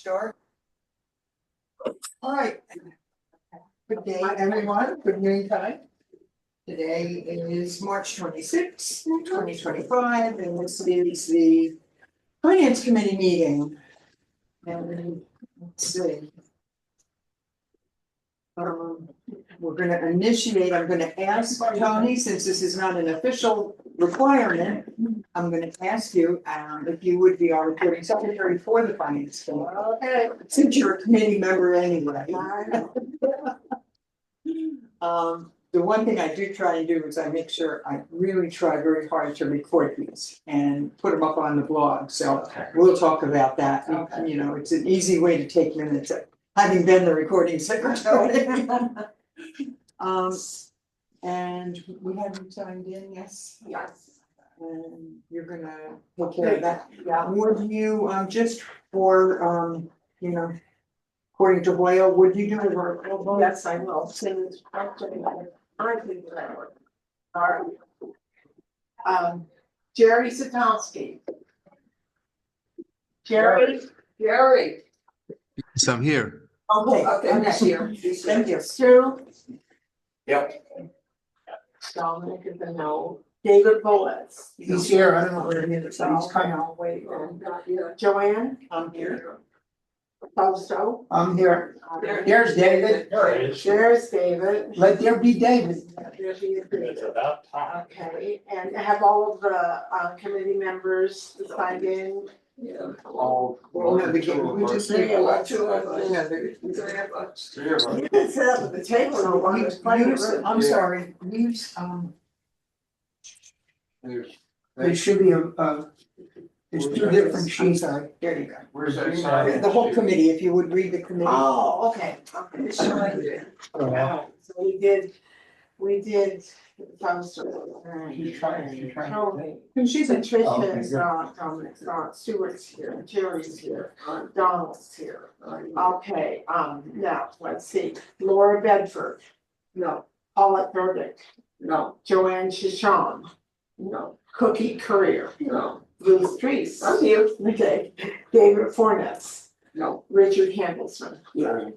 Start. All right. Good day, everyone. Good noon time. Today is March 26th, 2025, and this is the Finance Committee meeting. And let's see. We're gonna initiate, I'm gonna ask Tony, since this is not an official requirement, I'm gonna ask you, if you would be our recording secretary for the finance committee. Okay. Since you're a committee member anyway. The one thing I do try and do is I make sure, I really try very hard to record these and put them up on the blog, so we'll talk about that. Okay. You know, it's an easy way to take minutes, having been the recording secretary. And we have you signed in, yes? Yes. And you're gonna take care of that. Yeah. Would you, just for, you know, according to Hoyle, would you do a roll call? Yes, I will. Since I think that would. All right. Jerry Satowski. Jerry. Yes, I'm here. Okay, Okay. I'm here. Thank you. Stu. Yep. Dominic is a no. David Bullets. He's here, I don't know where he is, so he's coming. I'll wait. Joanne. I'm here. Fausto. I'm here. Here's David. There's David. Let there be David. There's David. It's about time. Okay, and have all of the committee members signed in? All. No, we just need two of us. No, Three of us. You can sit up at the table and I'll use- play I'm sorry, use, There should be there's two different I'm sheets. sorry, there you go. Where's that sign? The whole committee, if you would read the committee. Oh, okay, okay. So we did, Fausto. She's trying. Tony. She's a Patricia is not, Dominic's not, Stuart's here, Jerry's here, Donald's here. Okay, now, let's see, Laura Bedford. No. Paulette Burdick. No. Joanne Shishon. No. Cookie Courier. No. Lou Streets. I'm here. Okay, David Forness. No. Richard Handelsman. Yeah.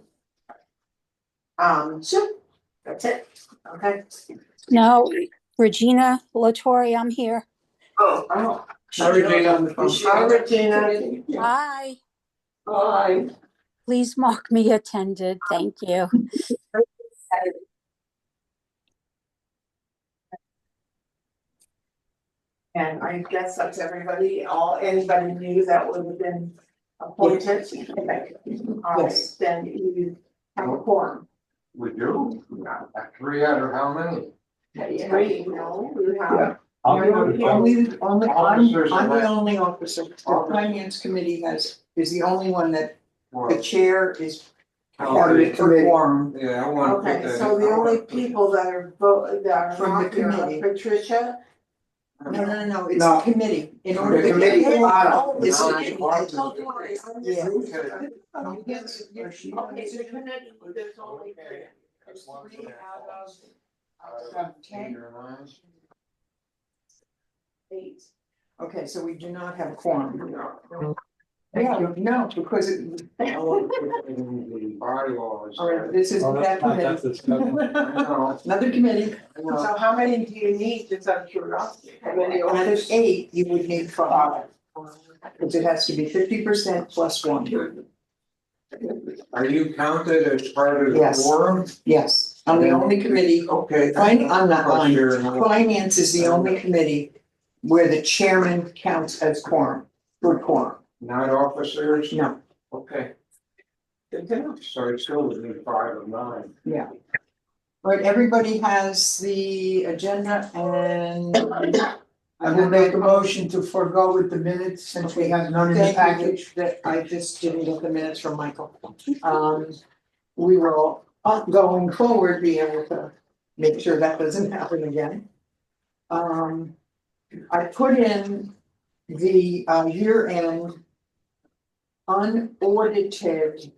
Sure, that's it, okay. No, Regina Latori, I'm here. Oh. Hi, Regina on the phone. Hi, Regina. Hi, Hi. please mark me attended. Thank you. And I guess that's everybody, anybody new that would have been appointed. Okay. All right, Yes. then you have a quorum. We do? Three out of how many? Three, no, you have. I'm the Officers I'm the elect- only officer. The finance committee is the only one that the Well, chair is. Oh, Part of the it for committee. quorum. yeah, I want to put Okay, that. so the only people that are that are From the not here are committee. Patricia. No, it's No. a committee. In order The to committee. get. Oh, It's a- okay. Yeah. Okay, Okay. the committee, there's only three. There's three out of 10, 8. Okay, so we do not have a quorum. Yeah, no, because it, Bylaws. all right, this is that committee. Another committee, So how many do you need, just out of curiosity? How many out of officers? 8, you would need 5. Because it has to be 50% plus 1. Are you counted as part of the Yes. quorum? Yes, I'm the only committee. Okay. I'm not lying. Sure. Finance is the only committee where the chairman counts as quorum, good quorum. Not officers? No, Okay, Good to know. so it's still within 5 of 9. yeah. All right, everybody has the agenda and. I will make a motion to forego with the minutes since we have none in the Thank you, package. that I just didn't get the minutes from Michael. We will, going forward, be able to make sure that doesn't happen again. I put in the year-end unaudited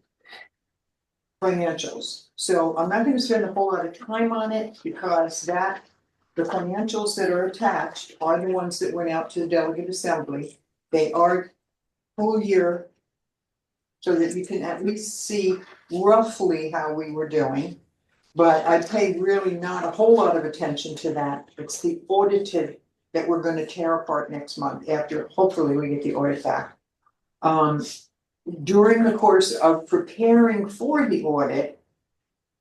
financials. So I'm not gonna spend a whole lot of time on it because the financials that are attached are the ones that went out to the delegate assembly. They are full year so that you can at least see roughly how we were doing. But I paid really not a whole lot of attention to that. It's the audited that we're gonna tear apart next month after, hopefully we get the audit back. During the course of preparing for the audit,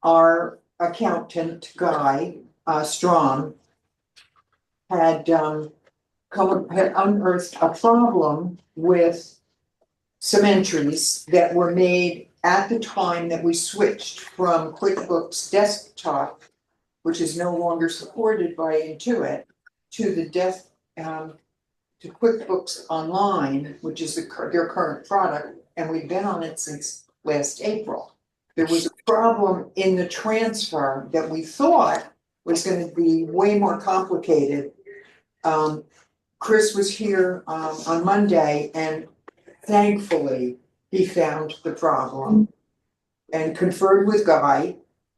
our accountant, Guy, Strong, had unearthed a problem with some entries that were made at the time that we switched from QuickBooks Desktop, which is no longer supported by Intuit, to to QuickBooks Online, which is their current product, and we've been on it since last April. There was a problem in the transfer that we thought was gonna be way more complicated. Chris was here on Monday, and thankfully, he found the problem and conferred with Guy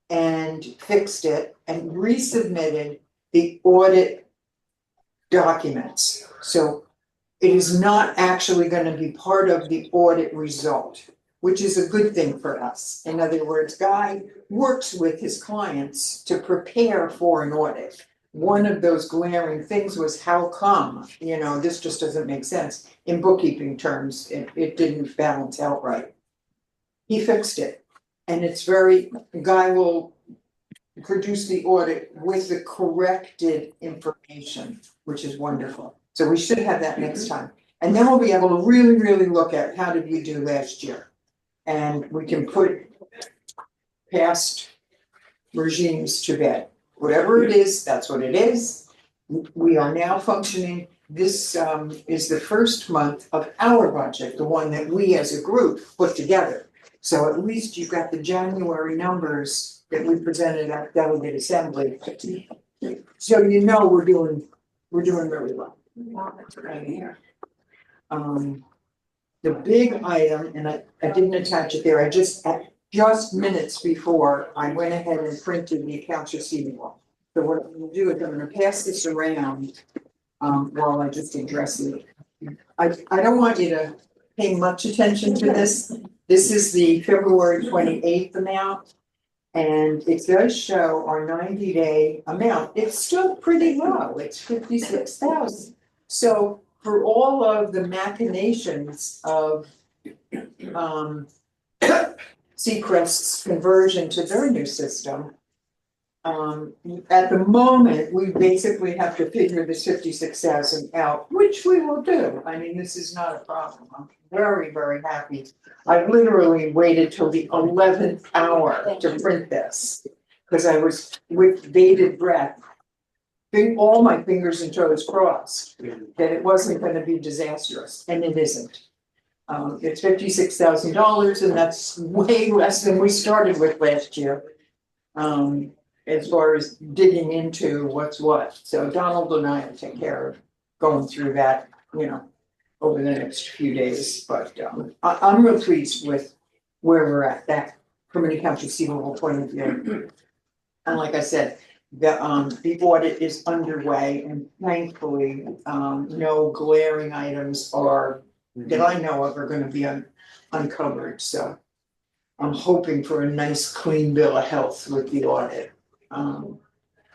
and fixed it and resubmitted the audit documents. So it is not actually gonna be part of the audit result, which is a good thing for us. In other words, Guy works with his clients to prepare for an audit. One of those glaring things was, how come, this just doesn't make sense. In bookkeeping terms, it didn't balance out right. He fixed it, and Guy will produce the audit with the corrected information, which is wonderful. So we should have that next time. And then we'll be able to really, really look at how did we do last year. And we can put past regimes to bed. Whatever it is, that's what it is. We are now functioning. This is the first month of our budget, the one that we as a group put together. So at least you've got the January numbers that we presented at Delegate Assembly. So we're doing really well. Right here. The big item, and I didn't attach it there, just minutes before, I went ahead and printed the accounts receivable. So what I'm gonna do is I'm gonna pass this around while I just address it. I don't want you to pay much attention to this. This is the February 28th amount. And it does show our 90-day amount. It's still pretty low. It's 56,000. So for all of the machinations of Seacrest's conversion to their new system, at the moment, we basically have to figure this 56,000 out, which we will do. I mean, this is not a problem. I'm very, very happy. I literally waited till the 11th hour to print this, because I was with bated breath, all my fingers and toes crossed, that it wasn't gonna be disastrous, and it isn't. It's $56,000, and that's way less than we started with last year. As far as digging into what's what. So Donald and I will take care of going through that, over the next few days. But I'm real pleased with where we're at, that from an accounts receivable point of view. And like I said, the audit is underway, and thankfully, no glaring items that I know of are gonna be uncovered. So I'm hoping for a nice clean bill of health with the audit.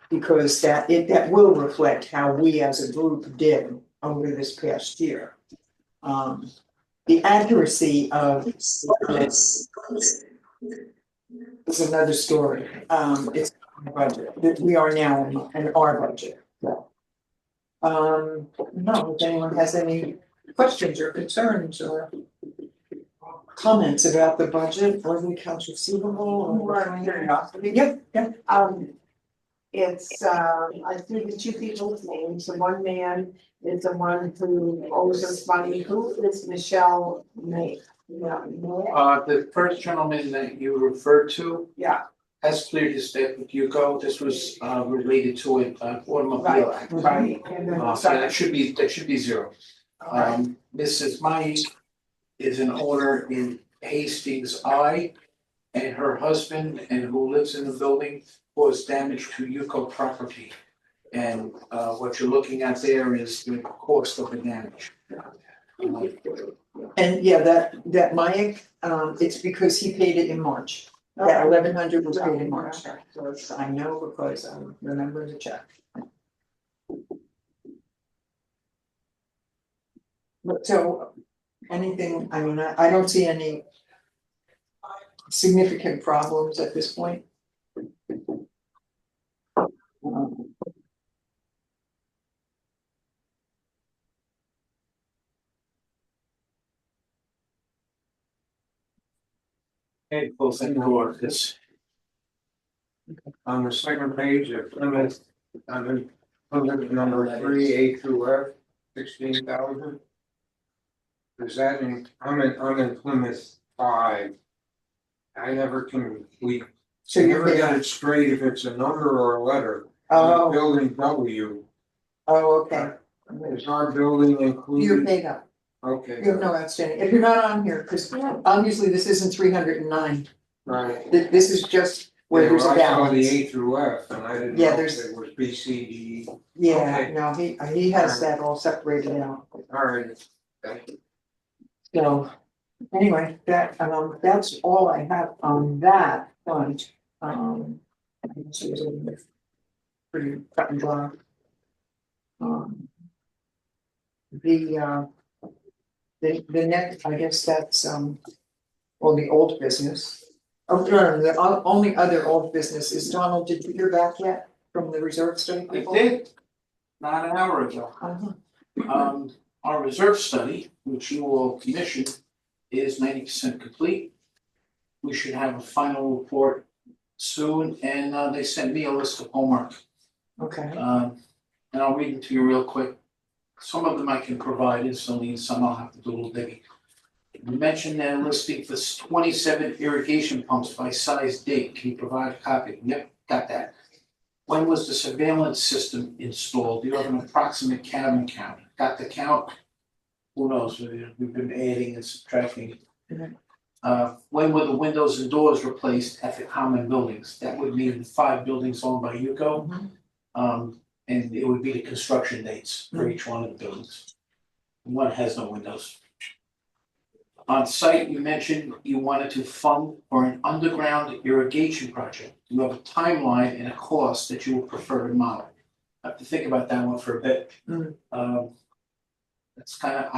Because that will reflect how we as a group did over this past year. The accuracy of this is another story. It's our budget. We are now in our budget. No, if anyone has any questions or concerns or comments about the budget or the accounts receivable or curiosity. Yep. It's, I see the two people's names, the one man is the one who owes us money, who is Michelle May? Yeah, The first gentleman that you referred to yeah, has cleared his debt with Yuko. This was related to an automobile accident. right, and then So that should be zero. Mrs. Mai is an owner in Hastings I, and her husband, and who lives in the building, caused damage to Yuko property. And what you're looking at there is the cost of the damage. And yeah, that Mike, it's because he paid it in March. That 1,100 was paid in March. So I know because I remember the check. But so, anything, I mean, I don't see any significant problems at this point. Okay, close the door, this. On the second page of Plymouth, on Plymouth number 3, A through F, 16,000. Is that I'm in Plymouth 5. I never can, So you're never got paying, it straight if it's a number or a letter. oh, Building W, okay, is our building you're included? paid up, Okay. you have no outstanding, if you're not on here, because obviously this isn't 309. Right. This is just where there's a I saw the balance. A through F and I didn't Yeah, know if there's- it was B, C, D. Yeah, Okay. no, he has that all separated out. All right. Thank you. So, anyway, that's all I have on that front. I guess it was pretty cut and dry. The next, I guess that's, well, the old business. Oh, no, the only other old business is Donald, did you hear back yet from the reserve study I people? did, not an hour ago. Uh-huh. Our reserve study, which you will commission, is 90% complete. We should have a final report soon, and they sent me a list of homework. Okay, And I'll read it to you real quick. Some of them I can provide instantly, and some I'll have to do a little digging. You mentioned they're listing for 27 irrigation pumps by size date. Can you provide a copy? Yep, got that. When was the surveillance system installed? Do you have an approximate cabin count? Got the count? Who knows? We've been adding and subtracting. Mhm. When were the windows and doors replaced at the common buildings? That would mean the 5 buildings owned by UCO. And it would be the construction dates for each one of the buildings. One has no windows. On site, you mentioned you wanted to fund for an underground irrigation project. You have a timeline and a cost that you would prefer to model. I have to think about that one for a bit. Mm. I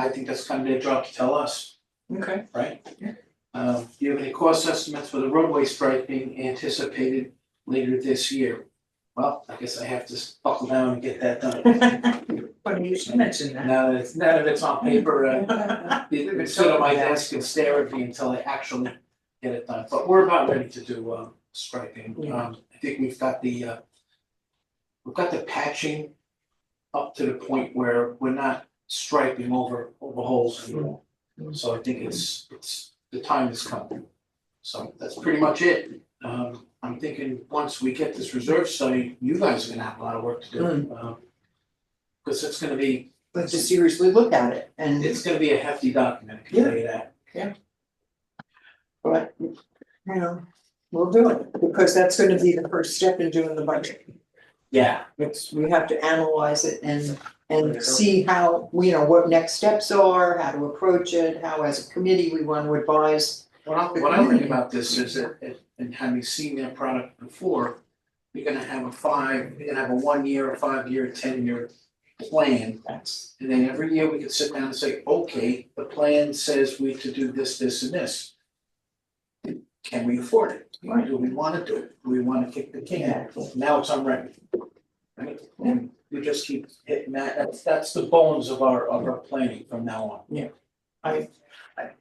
think that's kind of their job to tell us, okay. right? Yeah. Do you have any cost estimates for the roadway striping anticipated later this year? Well, I guess I have to buckle down and get that done. Funny you should mention that. Now that it's on paper, it would sit on my desk and stare at me until I actually get it done. But we're about ready to do striping. Yeah. I think we've got the patching up to the point where we're not striping over holes anymore. So I think it's the time has come. So that's pretty much it. I'm thinking once we get this reserve study, you guys are gonna have a lot of work to do. Because it's gonna be, Let's just seriously look at it and, it's gonna be a hefty document, I can tell you that. but, you know, we'll do it because that's gonna be the first step in doing the budget. Yeah. We have to analyze it and see how, you know, what next steps are, how to approach it, how as a committee we want to advise. What I think about this is that, and having seen their product before, you're gonna have a 1 year, a 5 year, 10-year plan. That's, And then every year we can sit down and say, okay, the plan says we to do this, this, and this. Can we afford it? Do we wanna do it? Do we wanna kick the can? Now it's on record. Right? And we just keep hitting that. That's the bones of our planning from now on.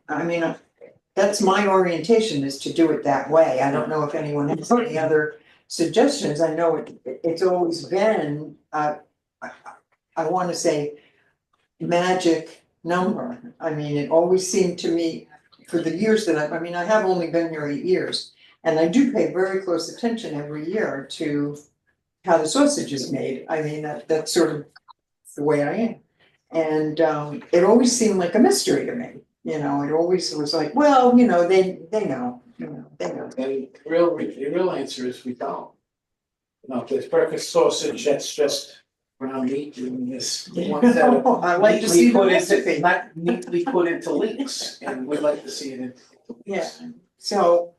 I mean, that's my orientation is to do it that way. I don't know if anyone has any other suggestions. I know it's always been, I wanna say magic number. I mean, it always seemed to me for the years that I have only been here 8 years. And I do pay very close attention every year to how the sausage is made. I mean, that's sort of the way I am. And it always seemed like a mystery to me. You know, it always was like, well, you know, they know, they know. And the real answer is we don't. You know, if there's breakfast sausage, that's just ground meat doing this. The ones that are I like to see the neatly put into- recipe. Not neatly put into leaks, and we'd like to see it in. Yeah. So,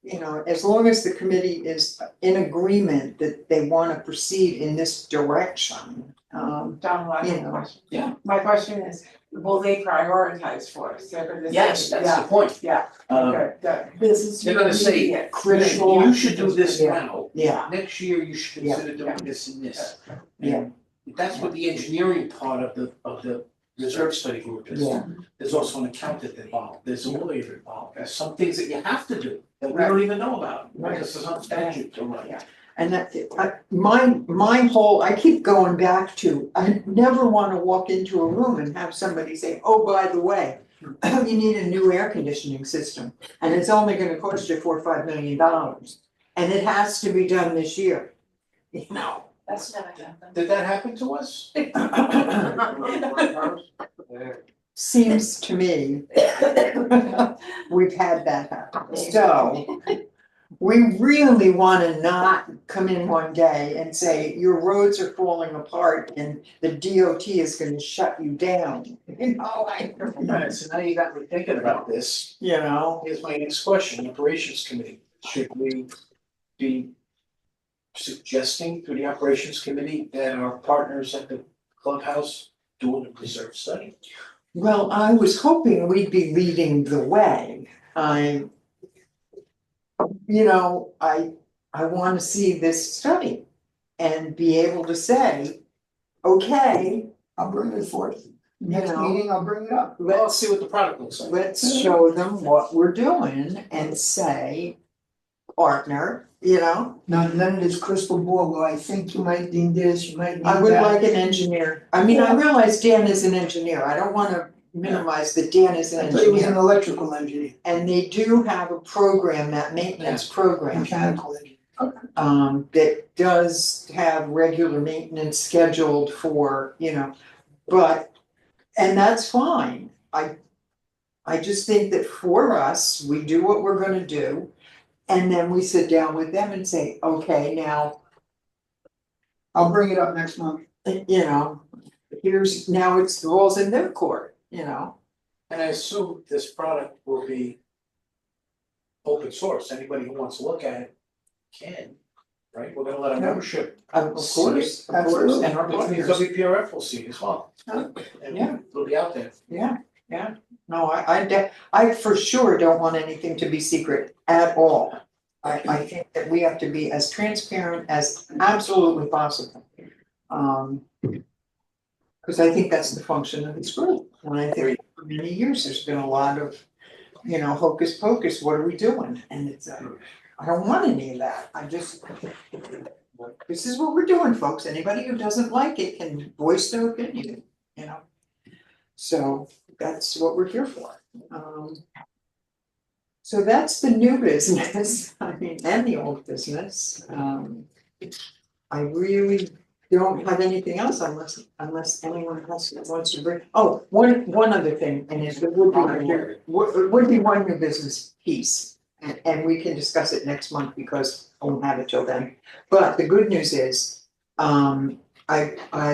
you know, as long as the committee is in agreement that they wanna proceed in this direction, John, I have You a know. question. Yeah. My question is, will they prioritize for us? They're gonna say, Yes, that's the point. Yeah, Um, good. This is. they're gonna say, immediate. critical. you should do this Yeah. now. Yeah. Next year, you should Yeah. consider doing this and this. Yeah. And that's what the engineering part of the reserve study group is. Yeah. There's also an accountant involved, there's a lawyer involved, there's some things that you have to do that we don't even know about. Right. This is on statute, or Yeah. And that, my whole, I keep going back to, I never wanna walk into a room and have somebody say, oh, by the way, you need a new air conditioning system, and it's only gonna cost you $4 or $5 million. And it has to be done this year, you know? That's never happened. Did that happen to us? Yeah. Seems to me, we've had that happen, so. We really wanna not come in one day and say, your roads are falling apart and the DOT is gonna shut you down, you know, Alright, so now you got me thinking about this. you know? Here's my next question, operations committee, should we be suggesting to the operations committee that our partners at the clubhouse do a reserve study? Well, I was hoping we'd be leading the way. I wanna see this study and be able to say, okay, I'll bring it forth. Next know. meeting, I'll bring it up. Well, let's see what the product looks like. let's show them what we're doing and say, partner, you know? None of this crystal ball, well, I think you might need this, you might need that. I would like an engineer. I mean, I realize Dan is an engineer. I don't wanna minimize that Dan is an I thought he was an engineer. electrical engineer, And they do have a program, that maintenance program. mechanical engineer. That does have regular maintenance scheduled for, you know, but, and that's fine. I just think that for us, we do what we're gonna do. And then we sit down with them and say, okay, now, I'll bring it up next month. you know, here's, now it's the ball's in their court, you know? And I assume this product will be open source, anybody who wants to look at it can, right? We're gonna let our Yeah. membership, Of course, of course, and our which means partners. WPRF will see it as well. Yeah. And Yeah. it'll be out there. Yeah, no, I for sure don't want anything to be secret at all. I think that we have to be as transparent as absolutely possible. Cause I think that's the function of this group, and I think for many years, there's been a lot of, you know, hocus pocus, what are we doing? And it's, I don't want any of that, I just, this is what we're doing, folks, anybody who doesn't like it can voice their opinion, you know? So that's what we're here for. So that's the new business, I mean, and the old business. I really don't have anything else unless anyone else wants to bring, oh, one other thing, and it would be one new business piece. And we can discuss it next month because I won't have it till then. But the good news is, I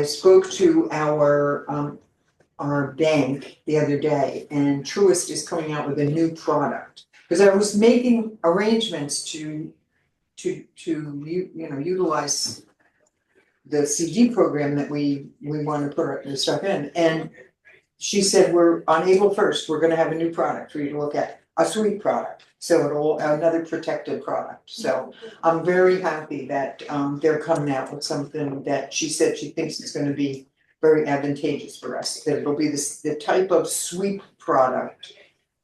spoke to our bank the other day, and Truist is coming out with a new product. Cause I was making arrangements to utilize the CD program that we wanna put the stuff in, and she said, we're on April 1st, we're gonna have a new product for you to look at, a suite product. So it'll, another protected product, so I'm very happy that they're coming out with something that she said she thinks is gonna be very advantageous for us, that it'll be the type of sweep product.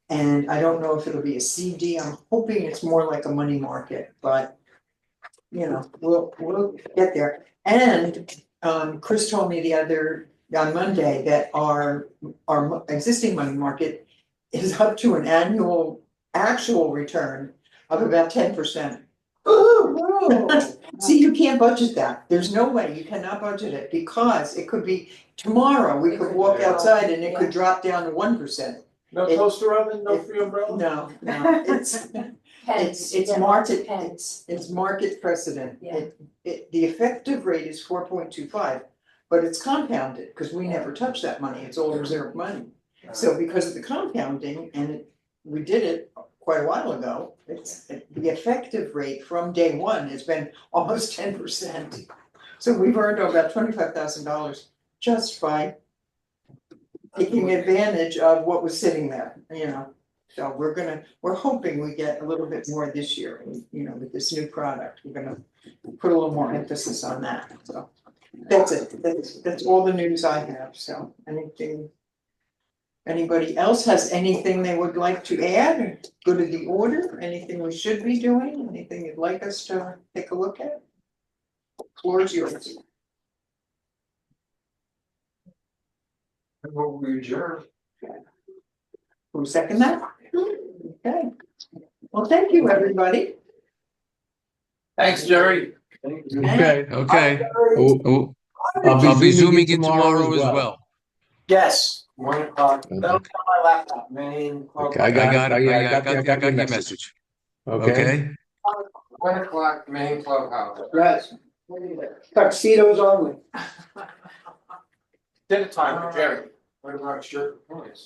And I don't know if it'll be a CD, I'm hoping it's more like a money market, but you know, we'll get there. And Chris told me on Monday that our existing money market is up to an actual return of about 10%. See, you can't budget that, there's no way, you cannot budget it, because it could be tomorrow, we could walk outside and it could drop down to 1%. No It- toaster oven, no free umbrella? No, it's market, it's market precedent. Yeah. The effective rate is 4.25, but it's compounded, because we never touch that money, it's all reserve money. So because of the compounding, and we did it quite a while ago, it's, the effective rate from day one has been almost 10%. So we've earned about $25,000 just by taking advantage of what was sitting there, you know. So we're hoping we get a little bit more this year, you know, with this new product, we're gonna put a little more emphasis on that, so. That's it, that's all the news I have, so anything. Anybody else has anything they would like to add, or go to the order, anything we should be doing, anything you'd like us to take a look at? Floor is yours. What we adjourn. Who second that? Okay. Well, thank you, everybody. Thanks, Jerry. Okay, okay. Oh, I'll be zooming in tomorrow as well. Yes, 1 o'clock, that'll be on my laptop. main. Okay, I got it, I got your message. Okay? 1 o'clock, main clubhouse. Yes. Tuxedos only. Dinner time for Jerry. What about shirt and pants?